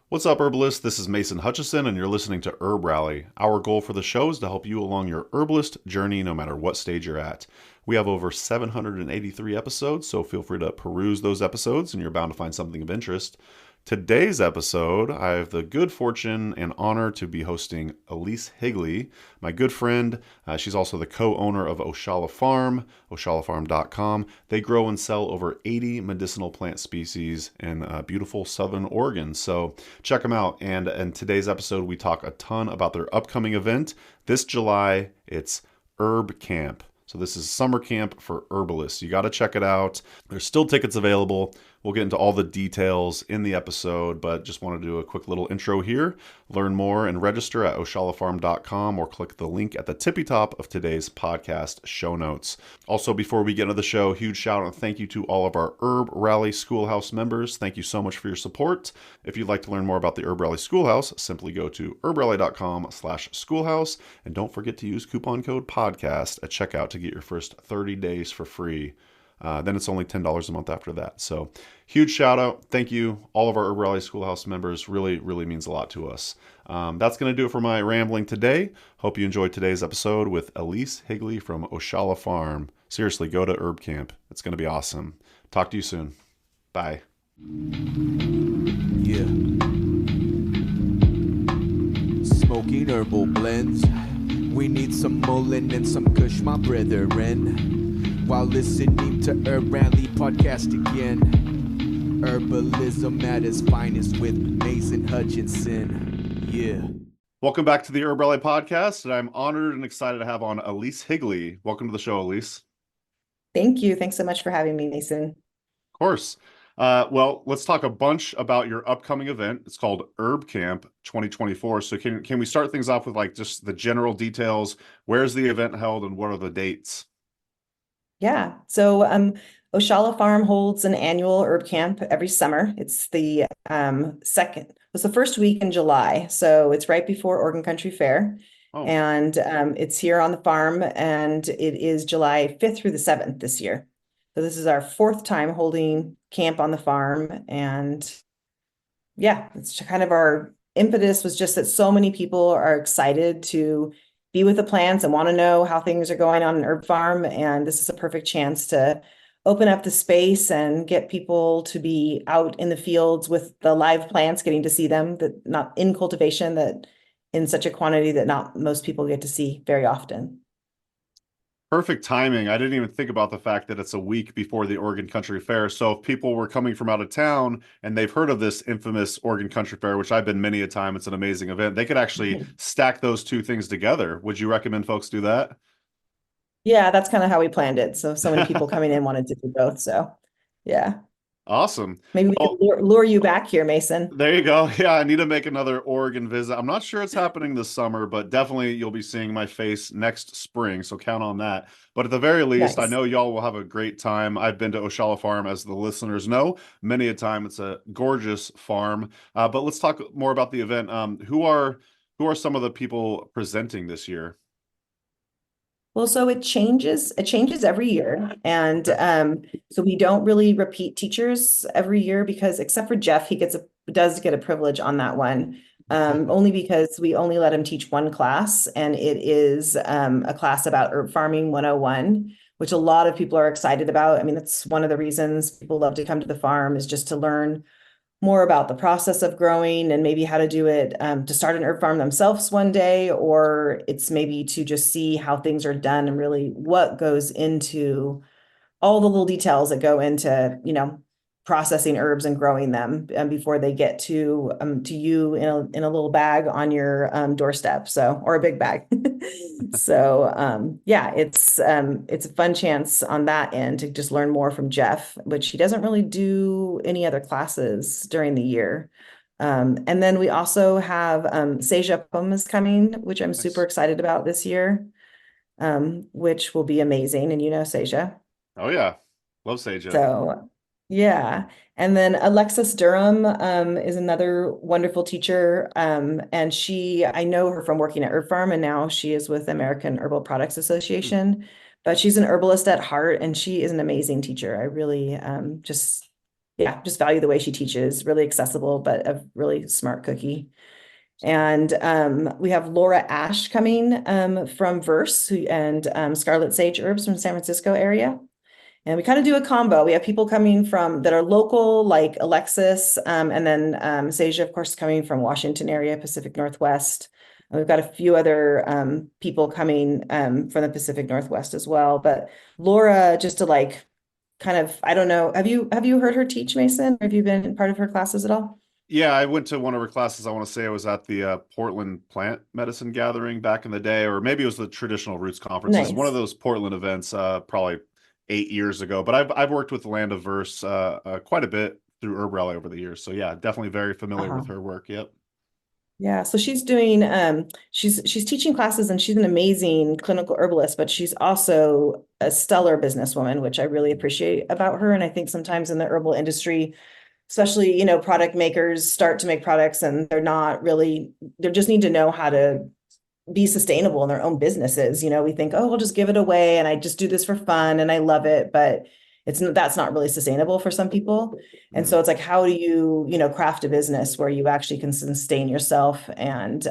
What's up, Herbalists? This is Mason Hutchison, and you're listening to HerbRally. Our goal for the show is to help you along your herbalist journey, no matter what stage you're at. We have over 783 episodes, so feel free to peruse those episodes, and you're bound to find something of interest. Today's episode, I have the good fortune and honor to be hosting Elise Higley, my good friend. She's also the co-owner of Oshala Farm, OshalaFarm.com. They grow and sell over 80 medicinal plant species in beautiful southern Oregon. So check them out. And in today's episode, we talk a ton about their upcoming event. This July, it's Herb Camp. So this is summer camp for herbalists. You got to check it out. There's still tickets available. We'll get into all the details in the episode, but just want to do a quick little intro here. Learn more and register at OshalaFarm.com or click the link at the tippy top of today's podcast show notes. Also, before we get into the show, huge shout out and thank you to all of our HerbRally Schoolhouse members. Thank you so much for your support. If you'd like to learn more about the HerbRally Schoolhouse, simply go to HerbRally.com/schoolhouse and don't forget to use coupon code podcast at checkout to get your first 30 days for free. Then it's only $10 a month after that. So huge shout out. Thank you. All of our HerbRally Schoolhouse members really means a lot to us. That's going to do it for my rambling today. Hope you enjoyed today's episode with Elise Higley from Oshala Farm. Seriously, go to Herb Camp. It's going to be awesome. Talk to you soon. Bye. Yeah. Smoking herbal blends. We need some Mullen and some Kush, my brethren. While listening to HerbRally Podcast again. Herbalism at its finest with Mason Hutchinson. Yeah. Welcome back to the HerbRally Podcast, and I'm honored and excited to have on Elise Higley. Welcome to the show, Elise. Thank you. Thanks so much for having me, Mason. Of course. Well, let's talk a bunch about your upcoming event. It's called Herb Camp 2024. So can we start things off with like just the general details? Where's the event held and what are the dates? Yeah. So Oshala Farm holds an annual herb camp every summer. It's the it's the first week in July. So it's right before Oregon Country Fair. Oh. And it's here on the farm, and it is July 5th through the 7th this year. So this is our fourth time holding camp on the farm. And yeah, it's kind of our impetus was just that so many people are excited to be with the plants and want to know how things are going on an herb farm. And this is a perfect chance to open up the space and get people to be out in the fields with the live plants, getting to see them, that not in cultivation, that in such a quantity that not most people get to see very often. Perfect timing. I didn't even think about the fact that it's a week before the Oregon Country Fair. So if people were coming from out of town and they've heard of this infamous Oregon Country Fair, which I've been many a time, it's an amazing event, they could actually stack those two things together. Would you recommend folks do that? Yeah, that's kind of how we planned it. So many people coming in wanted to do both. So yeah. Awesome. Maybe we Well, can lure you back here, Mason. there you go. Yeah, I need to make another Oregon visit. I'm not sure it's happening this summer, but definitely you'll be seeing my face next spring, so count on that. But at the very least, I Nice. know y'all will have a great time. I've been to Oshala Farm, as the listeners know, many a time. It's a gorgeous farm. But let's talk more about the event. Who are some of the people presenting this year? Well, so it changes every year. And Okay. so we don't really repeat teachers every year because except for Jeff, he does get a privilege on that one. Only because we only let him teach one class, and it is a class about herb farming 101, which a lot of people are excited about. I mean, that's one of the reasons people love to come to the farm, is just to learn more about the process of growing and maybe how to do it, to start an herb farm themselves one day, or it's maybe to just see how things are done and really what goes into all the little details that go into, processing herbs and growing them before they get to you in a little bag on your doorstep, or a big bag. So yeah, it's a fun chance on that end to just learn more from Jeff, which he doesn't really do any other classes during the year. And then we also have Seja Pum is coming, which I'm super Nice. excited about this year, which will be amazing. And Seja. Oh yeah. Love Sage. So yeah. And then Alexis Durham is another wonderful teacher. And I know her from working at Herb Farm, and now she is with American Herbal Products Association. But she's an herbalist at heart, and she is an amazing teacher. I really just yeah, just value the way she teaches, really accessible, but a really smart cookie. And we have Laura Ash coming from Verse and Scarlet Sage Herbs from San Francisco area. And we kind of do a combo. We have people coming from that are local, like Alexis, and then Seja, of course, coming from Washington area, Pacific Northwest. And we've got a few other people coming from the Pacific Northwest as well. But Laura, just to like kind of, I don't know, have you heard her teach, Mason? Or have you been part of her classes at all? Yeah, I went to one of her classes. I want to say I was at the Portland Plant Medicine Gathering back in the day, or maybe it was the Traditional Roots Conference. It's one of Nice. those Portland events, probably 8 years ago. But I've worked with Land of Verse quite a bit through HerbRally over the years. So yeah, definitely very familiar Uh-huh. with her work. Yep. Yeah, so she's doing she's teaching classes and she's an amazing clinical herbalist, but she's also a stellar businesswoman, which I really appreciate about her. And I think sometimes in the herbal industry, especially, product makers start to make products and they're not really, they just need to know how to be sustainable in their own businesses. We think, oh, we'll just give it away and I just do this for fun and I love it, but that's not really sustainable for some people. And Mhm. so it's like, how do you, craft a business where you actually can sustain yourself and,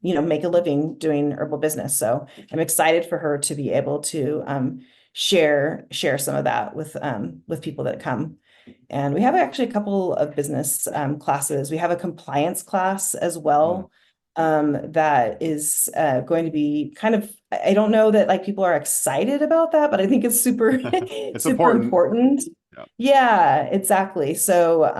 make a living doing herbal business. So I'm excited for her to be able to share some of that with people that come. And we have actually a couple of business classes. We have a compliance class as Mm. well that is going to be kind of, I don't know that like people are excited about that, but I think it's super, It's super important. important. Yeah. Yeah, exactly. So,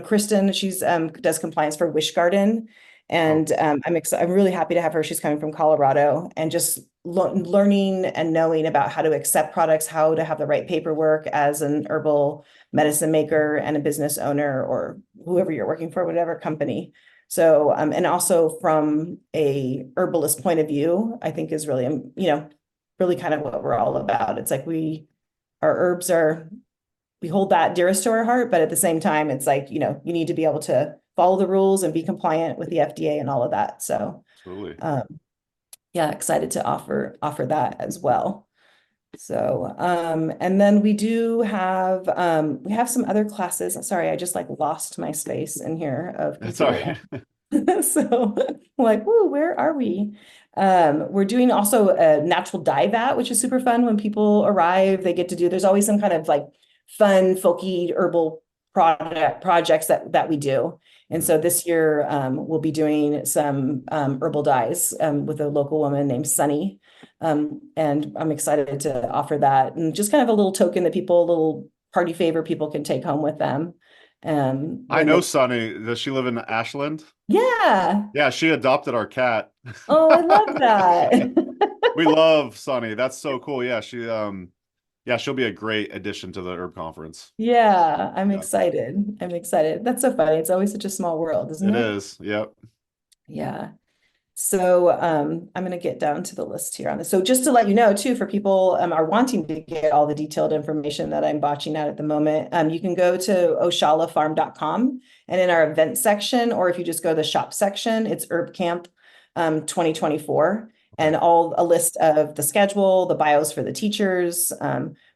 Kristen, she's does compliance for Wish Garden, Oh, and I'm really happy to have her. She's coming from Colorado, and just learning and knowing about how to accept products, how to have the right paperwork as an herbal medicine maker and a business owner, or whoever you're working for, whatever company. So, and also from a herbalist point of view, I think is really, really kind of what we're all about. It's like our herbs we hold that dearest to our heart, but at the same time, it's like, you need to be able to follow the rules and be compliant with the FDA and all of that. So, absolutely. yeah, excited to offer that as well. So, and then we have some other classes. Sorry, I just like lost my space in here of That's all computer. right. So like, whoa, where are we? We're doing also a natural dye vat, which is super fun when people arrive. There's always some kind of like fun, folky herbal projects that we do. And Mhm. so this year we'll be doing some herbal dyes with a local woman named Sunny. And I'm excited to offer that and just kind of a little token that a little party favor people can take home with them. I When know they, Sunny. Does she live in Ashland? yeah. Yeah, she adopted our cat. Oh, I love that. We love Sunny. That's so cool. Yeah, she'll be a great addition to the herb conference. Yeah, I'm Yeah, excited. I'm excited. That's so funny. It's always such a small world, isn't it it? is. Yep. Yeah. So I'm going to get down to the list here on this. So just to let you know, too, for people are wanting to get all the detailed information that I'm botching out at the moment, you can go to oshalafarm.com and in our event section, or if you just go to the shop section, it's Herb Camp 2024 Okay. and all a list of the schedule, the bios for the teachers,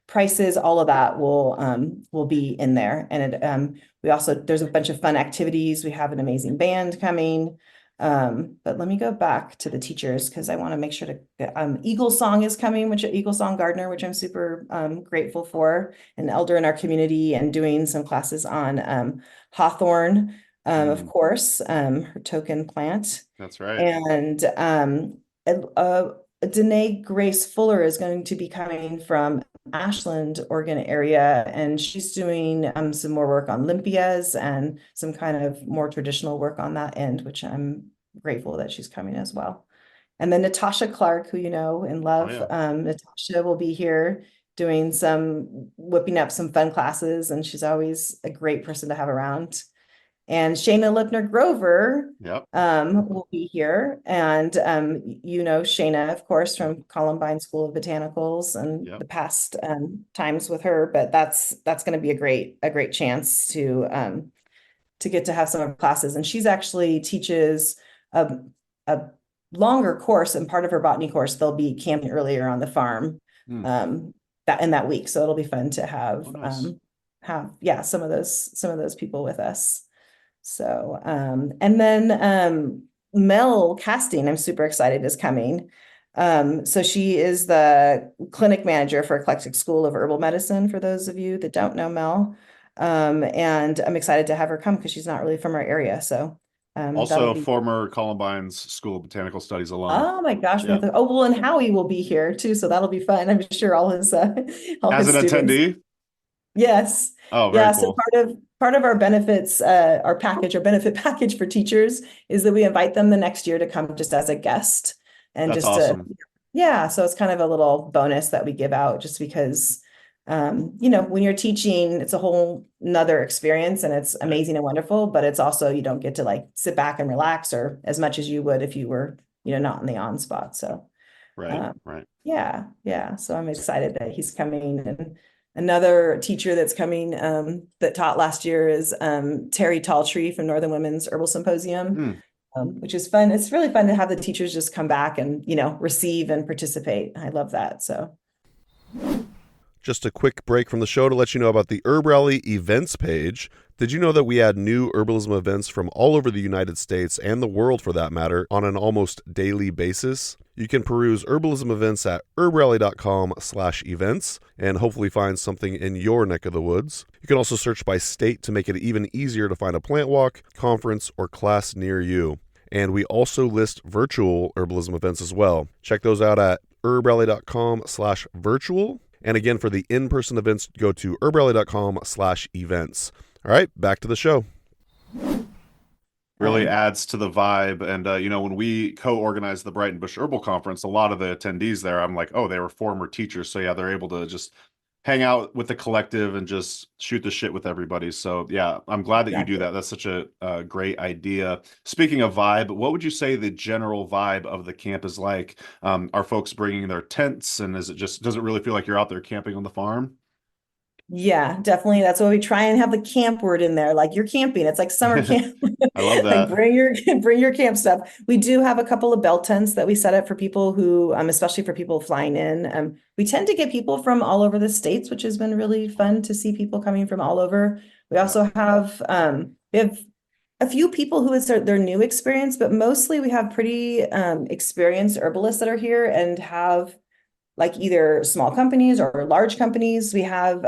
prices, all of that will be in there. And there's a bunch of fun activities. We have an amazing band coming. But let me go back to the teachers because I want to make sure Eagle Song is coming, which Eagle Song Gardener, which I'm super grateful for, an elder in our community and doing some classes on hawthorn, of Mm, course, her token plant. that's right. And Danae Grace Fuller is going to be coming from Ashland, Oregon area, and she's doing some more work on limpias and some kind of more traditional work on that end, which I'm grateful that she's coming as well. And then Natasha Clark, who you know and Oh love, yeah. Natasha will be here doing whipping up some fun classes, and she's always a great person to have around. And Shayna Lipner Grover Yep. will be here. And Shayna, of course, from Columbine School of Botanicals and Yep. the past times with her. But that's going to be a great chance to get to have some of her classes. And she's actually teaches a longer course, and part of her botany course, they'll be camping earlier on the farm Mm. that week. So it'll be fun to Oh, nice. have, yeah, some of those people with us. So, and then Mel Casting, I'm super excited, is coming. So she is the clinic manager for Eclectic School of Herbal Medicine, for those of you that don't know Mel. And I'm excited to have her come because she's not really from our area. So that'll Also, be, former Columbine's School of Botanical Studies alum. oh my gosh. Yeah. Oh, well, and Howie will be here too. So that'll be fun. I'm sure all As his an students. attendee? Yes. Oh, very Yeah. So cool. part of our benefits, our package, our benefit package for teachers is that we invite them the next year to come just as a guest and That's just to, awesome. yeah. So it's kind of a little bonus that we give out just because, when you're teaching, it's a whole nother experience and it's amazing and wonderful, but it's also, you don't get to like sit back and relax or as much as you would if you were, not in the on spot. So, Right, um, right. yeah, yeah. So I'm excited that he's coming. And another teacher that's coming that taught last year is Terry Talltree from Northern Women's Herbal Symposium, Hmm. which is fun. It's really fun to have the teachers just come back and, receive and participate. I love that. So. Just a quick break from the show to let you know about the HerbRally events page. Did you know that we add new herbalism events from all over the United States and the world for that matter on an almost daily basis? You can peruse herbalism events at herbrally.com/events and hopefully find something in your neck of the woods. You can also search by state to make it even easier to find a plant walk, conference, or class near you. And we also list virtual herbalism events as well. Check those out at herbrally.com/virtual. And again, for the in-person events, go to herbrally.com/events. All right, back to the show. Really adds to the vibe. And, when we co-organized the Brighton Bush Herbal Conference, a lot of the attendees there, I'm like, oh, they were former teachers. So yeah, they're able to just hang out with the collective and just shoot the shit with everybody. So yeah, I'm glad that you do that. That's such a great idea. Speaking of vibe, what would you say the general vibe of the camp is like? Are folks bringing their tents, and does it really feel like you're out there camping on the farm? Yeah, definitely. That's why we try and have the camp word in there. Like you're camping. It's like summer camp. I love Like that. bring your camp stuff. We do have a couple of bell tents that we set up for people who, especially for people flying in. We tend to get people from all over the states, which has been really fun to see people coming from all over. We also have we have a few people who it's their new experience, but mostly we have pretty experienced herbalists that are here and have like either small companies or large companies. We have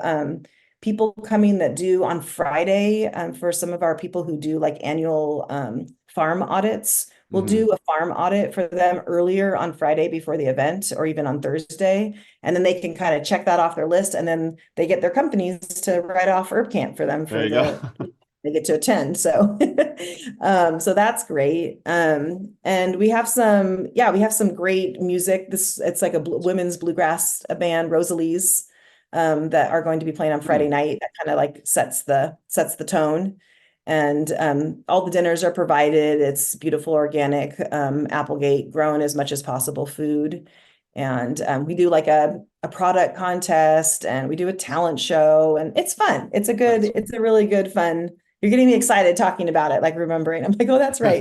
people coming that do on Friday for some of our people who do like annual farm audits. We'll do a farm audit for them earlier on Friday before the event or even on Thursday. And then they can kind of check that off their list. And then they get their companies to write off herb camp for them There for you go. they get to attend. So, so that's great. And we have some great music. It's like a women's bluegrass band, Rosalie's, that are going to be playing on Friday night. That kind of like sets the tone. And all the dinners are provided. It's beautiful, organic, Applegate, grown as much as possible food. And we do like a product contest, and we do a talent show, and it's fun. It's a really good fun. You're getting me excited talking about it, like remembering. I'm like, oh, that's right.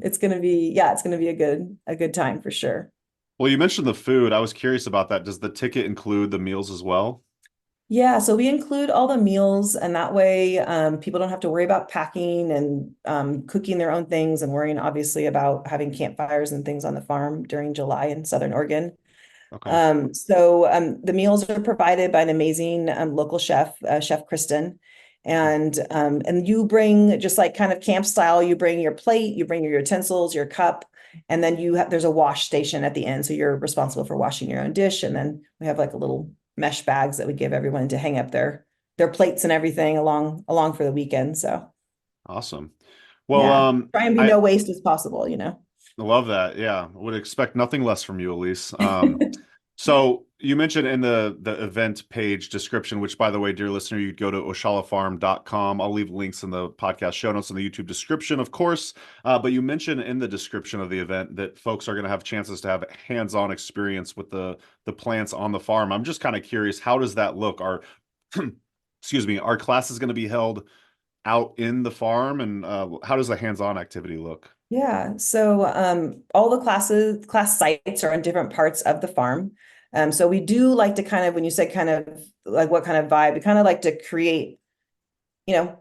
It's gonna be a good time for sure. Well, you mentioned the food. I was curious about that. Does the ticket include the meals as well? Yeah, so we include all the meals, and that way people don't have to worry about packing and cooking their own things and worrying obviously about having campfires and things on the farm during July in Southern Oregon. Okay. The meals are provided by an amazing local chef, Chef Kristen. And you bring, just like kind of camp style, you bring your plate, you bring your utensils, your cup, and then there's a wash station at the end. So you're responsible for washing your own dish. And then we have like a little mesh bags that we give everyone to hang up their plates and everything along for the weekend. So awesome. Well, yeah, try and be I no waste as possible, love that. Yeah, would expect nothing less from you, Elise. So you mentioned in the event page description, which by the way, dear listener, you'd go to oshalafarm.com. I'll leave links in the podcast show notes and the YouTube description, of course. But you mentioned in the description of the event that folks are going to have chances to have hands-on experience with the plants on the farm. I'm just kind of curious, how does that look? Excuse me, are classes going to be held out in the farm, and how does the hands-on activity look? Yeah, so all the class sites are on different parts of the farm. So we do like to kind of, when you said kind of like what kind of vibe, we kind of like to create, you know,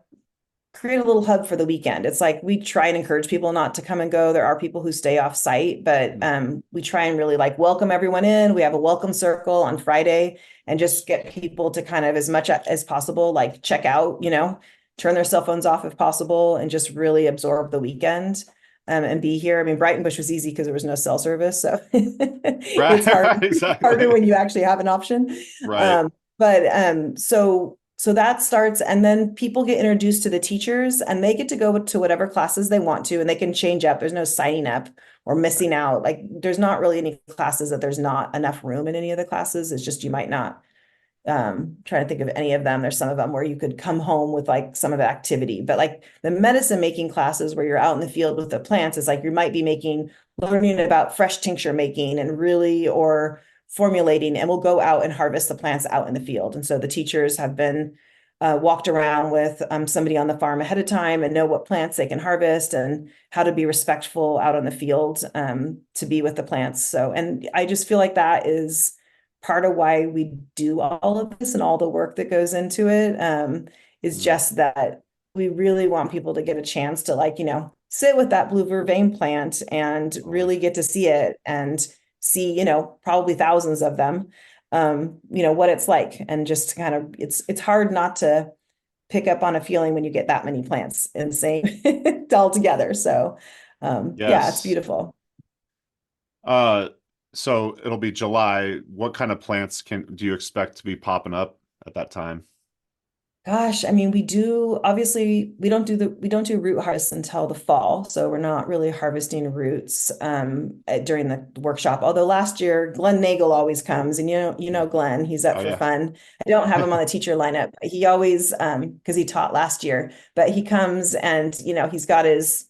create a little hub for the weekend. It's like we try and encourage people not to come and go. There are people who stay off site, but we try and really like welcome everyone in. We have a welcome circle on Friday and just get people to kind of as much as possible, like check out, turn their cell phones off if possible and just really absorb the weekend. And be here. I mean, Brighton Bush was easy because there was no cell service. So Right. it's harder when you actually have an option. Right. So that starts, and then people get introduced to the teachers and they get to go to whatever classes they want to, and they can change up. There's no signing up or missing out. Like there's not really any classes that there's not enough room in any of the classes. It's just, you might not trying to think of any of them. There's some of them where you could come home with like some of the activity, but like the medicine making classes where you're out in the field with the plants, is like you might be learning about fresh tincture making and really, or formulating, and we'll go out and harvest the plants out in the field. And so the teachers have been walked around with somebody on the farm ahead of time and know what plants they can harvest and how to be respectful out on the field to be with the plants. So, and I just feel like that is part of why we do all of this and all the work that goes into it, is just that we really want people to get a chance to sit with that blue vervain plant and really get to see it and see, probably thousands of them, what it's like. And just kind of, it's hard not to pick up on a feeling when you get that many plants and same all together. So, yeah, it's beautiful. So it'll be July. What kind of plants do you expect to be popping up at that time? Gosh, I mean, we don't do root harvest until the fall. So we're not really harvesting roots during the workshop. Although last year, Glenn Nagel always comes, and Glenn, he's up for fun. I don't have him on the teacher lineup. He always, because he taught last year, but he comes and, he's got his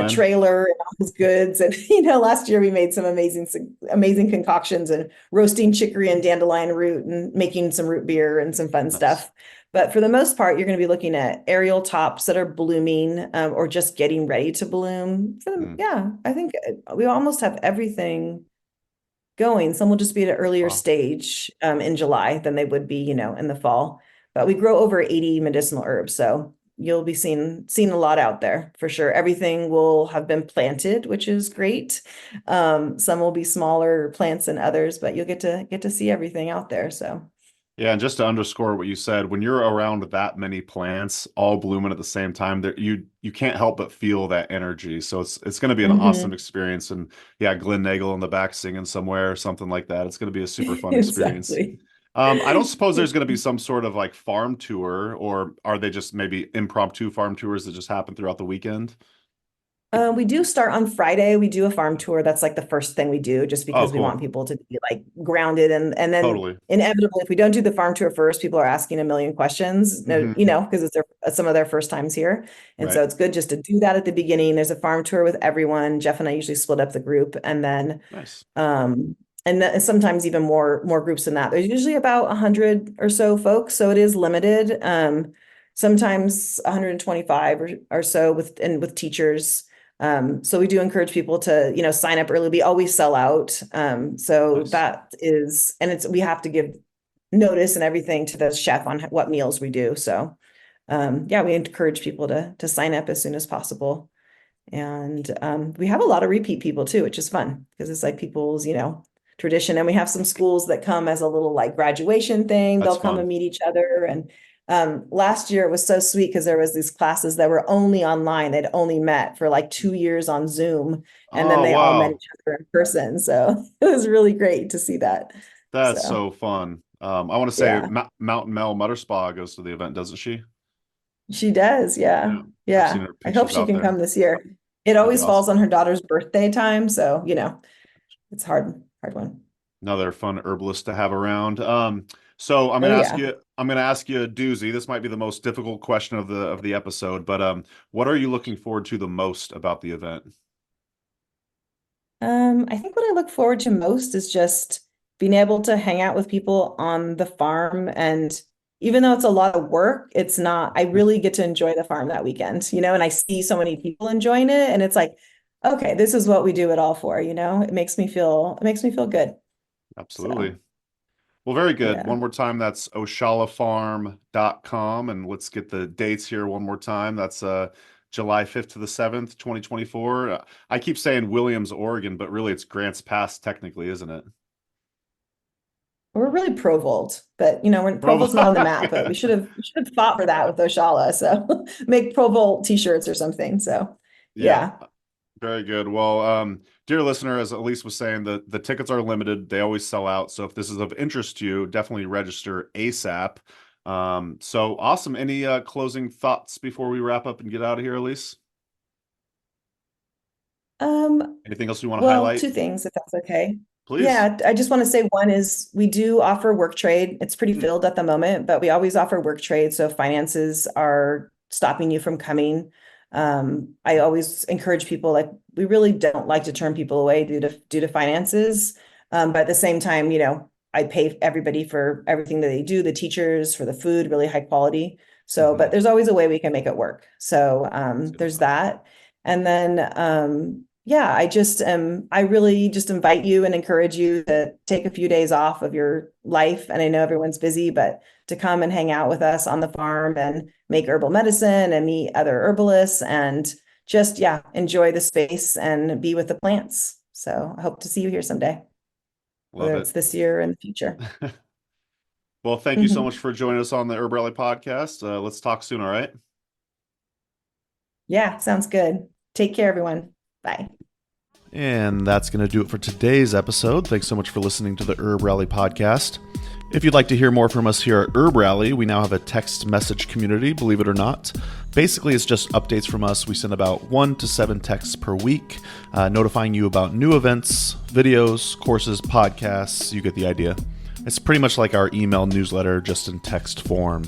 trailer and all his goods. And, last year we made some amazing concoctions and roasting chicory and dandelion root and making some root beer and some fun stuff. But for the most part, you're going to be looking at aerial tops that are blooming or just getting ready to bloom. Yeah, I think we almost have everything going. Some will just be at an earlier stage in July than they would be, in the fall. But we grow over 80 medicinal herbs. So you'll be seeing a lot out there for sure. Everything will have been planted, which is great. Some will be smaller plants than others, but you'll get to see everything out there. So yeah, and just to underscore what you said, when you're around that many plants all blooming at the same time, you can't help but feel that energy. So it's going to be an awesome experience. And yeah, Glenn Nagel in the back singing somewhere, something like that. It's going to be a super fun experience. Exactly. I don't suppose there's going to be some sort of like farm tour, or are they just maybe impromptu farm tours that just happen throughout the weekend? We do start on Friday. We do a farm tour. That's like the first thing we do, just because we cool. want people to be like grounded, and then Totally. Inevitably, if we don't do the farm tour first, people are asking a million questions, because it's some of their first times here. And so it's good just to do that at the beginning. There's a farm tour with everyone. Jeff and I usually split up the group, and then nice. And sometimes even more groups than that. There's usually about 100 or so folks, so it is limited. Sometimes 125 or so with teachers. So we do encourage people to sign up early. We always sell out. So nice. That is, and we have to give notice and everything to the chef on what meals we do. So yeah, we encourage people to sign up as soon as possible. And we have a lot of repeat people too, which is fun because it's like people's tradition. And we have some schools that come as a little like graduation thing. They'll come and meet each other. And last year it was so sweet because there was these classes that were only online. They'd only met for like 2 years on Zoom, and then they all met each other in person. So it was really great to see that. That's so fun. I want to say Mountain Mel Mutterspa goes to the event, doesn't she? She does. Yeah. I hope she can come this year. It always falls on her daughter's birthday time. So, it's hard one. Another fun herbalist to have around. So I'm going to ask you a doozy. This might be the most difficult question of the episode, but what are you looking forward to the most about the event? I think what I look forward to most is just being able to hang out with people on the farm. And even though it's a lot of work, it's not, I really get to enjoy the farm that weekend, and I see so many people enjoying it, and it's like, okay, this is what we do it all for, it makes me feel good. Absolutely. So, Well, very good. yeah. One more time, that's oshalafarm.com. And let's get the dates here one more time. That's July 5th to the 7th, 2024. I keep saying Williams, Oregon, but really it's Grants Pass technically, isn't it? We're really Provolt, but Provolt's not on the map, but we should have fought for that with Oshala. So make Provolt t-shirts or something. So Yeah, yeah. very good. Well, dear listener, as Elise was saying, the tickets are limited. They always sell out. So if this is of interest to you, definitely register ASAP. So awesome. Any closing thoughts before we wrap up and get out of here, Elise? Anything else you want to Well, highlight? two things, if that's okay. Please. Yeah, I just want to say one is we do offer work trade. It's pretty Mm. filled at the moment, but we always offer work trade. So if finances are stopping you from coming, I always encourage people, like, we really don't like to turn people away due to finances. But at the same time, I pay everybody for everything that they do, the teachers for the food, really high quality. So, Mhm. but there's always a way we can make it work. So That's good to there's know. that. And then yeah, I really just invite you and encourage you to take a few days off of your life. And I know everyone's busy, but to come and hang out with us on the farm and make herbal medicine and meet other herbalists and just, yeah, enjoy the space and be with the plants. So I hope to see you here someday, Love whether it. it's this year or in the future. Well, thank you so much for joining us on the HerbRally podcast. Let's talk soon, all right? Yeah, sounds good. Take care, everyone. Bye. And that's going to do it for today's episode. Thanks so much for listening to the HerbRally podcast. If you'd like to hear more from us here at HerbRally, we now have a text message community, believe it or not. Basically, it's just updates from us. We send about 1 to 7 texts per week, notifying you about new events, videos, courses, podcasts. You get the idea. It's pretty much like our email newsletter, just in text form.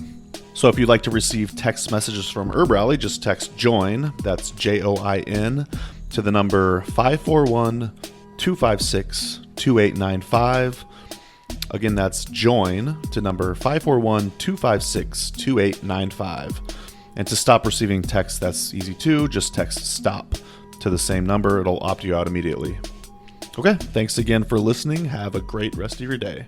So if you'd like to receive text messages from HerbRally, just text JOIN, that's JOIN, to the number 541-256-2895. Again, that's JOIN to number 541-256-2895. And to stop receiving text, that's easy too. Just text STOP to the same number. It'll opt you out immediately. Okay, thanks again for listening. Have a great rest of your day.